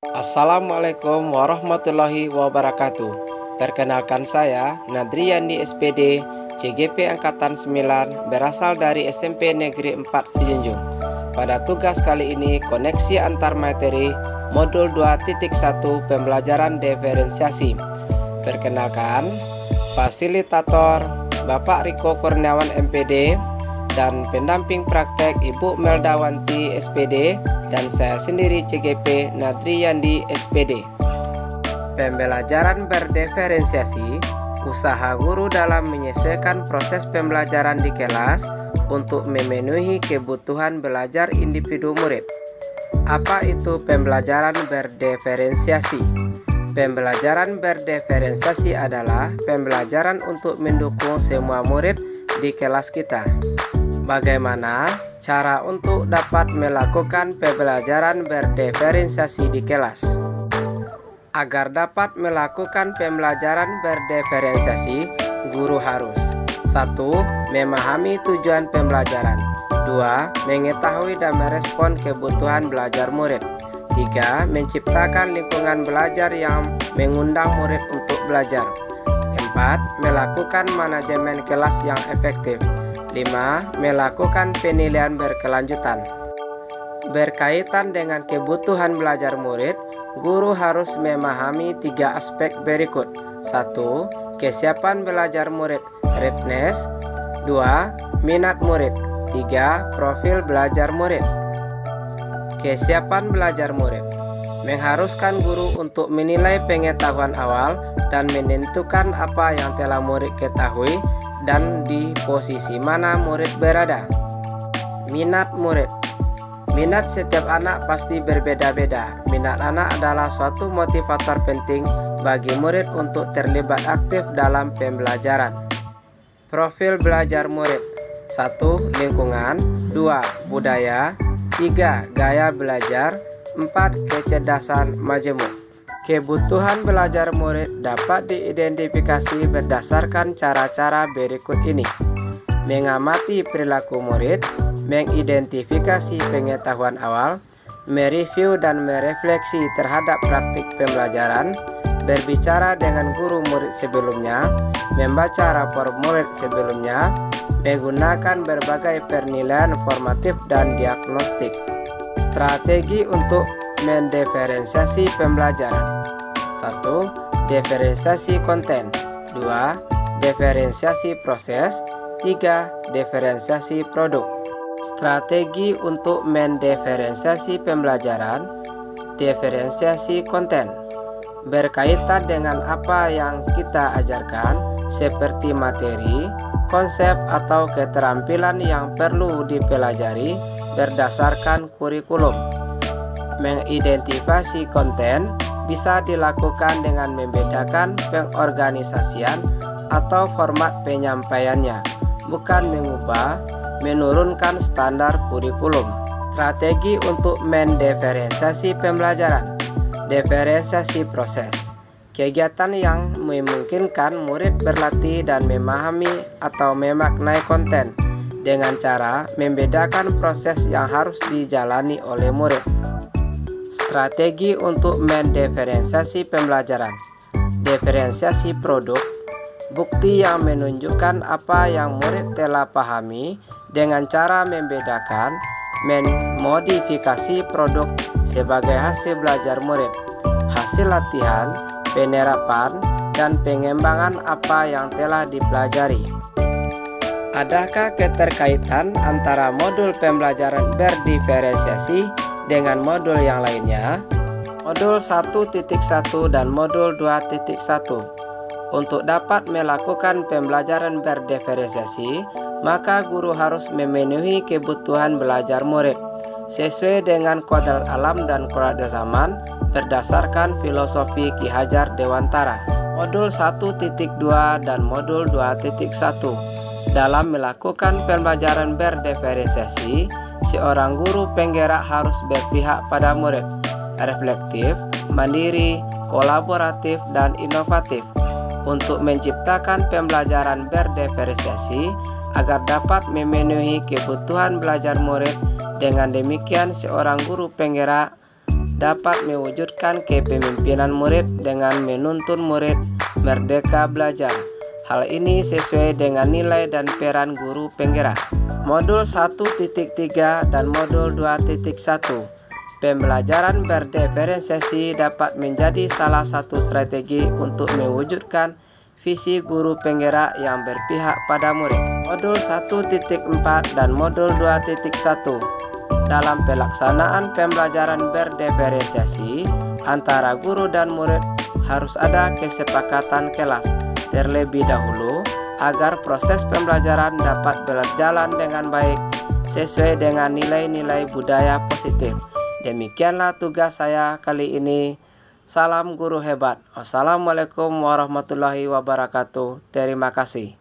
Assalamualaikum warahmatullahi wabarakatuh. Perkenalkan saya Nadriandi SPD, CGP Angkatan 9, berasal dari SMP Negeri 4 Sijunjung. Pada tugas kali ini, koneksi antar materi modul 2.1 pembelajaran diferensiasi. Perkenalkan, fasilitator Bapak Riko Kurniawan MPD dan pendamping praktek Ibu Meldawanti SPD dan saya sendiri CGP Nadriandi SPD. Pembelajaran berdiferensiasi, usaha guru dalam menyesuaikan proses pembelajaran di kelas untuk memenuhi kebutuhan belajar individu murid. Apa itu pembelajaran berdiferensiasi? Pembelajaran berdiferensiasi adalah pembelajaran untuk mendukung semua murid di kelas kita. Bagaimana cara untuk dapat melakukan pembelajaran berdiferensiasi di kelas? Agar dapat melakukan pembelajaran berdiferensiasi, guru harus 1. Memahami tujuan pembelajaran. 2. Mengetahui dan merespon kebutuhan belajar murid. 3. Menciptakan lingkungan belajar yang mengundang murid untuk belajar. 4. Melakukan manajemen kelas yang efektif. 5. Melakukan penilaian berkelanjutan. Berkaitan dengan kebutuhan belajar murid, guru harus memahami 3 aspek berikut. 1. Kesiapan belajar murid, readiness. 2. Minat murid. 3. Profil belajar murid. Kesiapan belajar murid mengharuskan guru untuk menilai pengetahuan awal dan menentukan apa yang telah murid ketahui dan di posisi mana murid berada. Minat murid. Minat setiap anak pasti berbeda-beda. Minat anak adalah suatu motivator penting bagi murid untuk terlibat aktif dalam pembelajaran. Profil belajar murid. 1. Lingkungan. 2. Budaya. 3. Gaya belajar. 4. Kecerdasan majemuk. Kebutuhan belajar murid dapat diidentifikasi berdasarkan cara-cara berikut ini. Mengamati perilaku murid, mengidentifikasi pengetahuan awal, mereview dan merefleksi terhadap praktik pembelajaran, berbicara dengan guru murid sebelumnya, membaca rapor murid sebelumnya, menggunakan berbagai penilaian formatif dan diagnostik. Strategi untuk mendiferensiasi pembelajaran. 1. Diferensiasi konten. 2. Diferensiasi proses. 3. Diferensiasi produk. Strategi untuk mendiferensiasi pembelajaran. Diferensiasi konten berkaitan dengan apa yang kita ajarkan, seperti materi, konsep atau keterampilan yang perlu dipelajari berdasarkan kurikulum. Mengidentifikasi konten bisa dilakukan dengan membedakan pengorganisasian atau format penyampaiannya, bukan mengubah, menurunkan standar kurikulum. Strategi untuk mendiferensiasi pembelajaran. Diferensiasi proses. Kegiatan yang memungkinkan murid berlatih dan memahami atau memaknai konten dengan cara membedakan proses yang harus dijalani oleh murid. Strategi untuk mendiferensiasi pembelajaran. Diferensiasi produk. Bukti yang menunjukkan apa yang murid telah pahami dengan cara membedakan, memodifikasi produk sebagai hasil belajar murid, hasil latihan, penerapan, dan pengembangan apa yang telah dipelajari. Adakah keterkaitan antara modul pembelajaran berdiferensiasi dengan modul yang lainnya? Modul 1.1 dan modul 2.1. Untuk dapat melakukan pembelajaran berdiferensiasi, maka guru harus memenuhi kebutuhan belajar murid sesuai dengan kodrat alam dan kodrat zaman berdasarkan filosofi Ki Hajar Dewantara. Modul 1.2 dan modul 2.1. Dalam melakukan pembelajaran berdiferensiasi, seorang guru penggerak harus berpihak pada murid, reflektif, mandiri, kolaboratif, dan inovatif untuk menciptakan pembelajaran berdiferensiasi agar dapat memenuhi kebutuhan belajar murid. Dengan demikian, seorang guru penggerak dapat mewujudkan kepemimpinan murid dengan menuntun murid merdeka belajar. Hal ini sesuai dengan nilai dan peran guru penggerak. Modul 1.3 dan Modul 2.1. Pembelajaran berdiferensiasi dapat menjadi salah satu strategi untuk mewujudkan visi guru penggerak yang berpihak pada murid. Modul 1.4 dan Modul 2.1. Dalam pelaksanaan pembelajaran berdiferensiasi antara guru dan murid harus ada kesepakatan kelas terlebih dahulu agar proses pembelajaran dapat berjalan dengan baik sesuai dengan nilai-nilai budaya positif. Demikianlah tugas saya kali ini. Salam guru hebat. Wassalamualaikum warahmatullahi wabarakatuh. Terima kasih.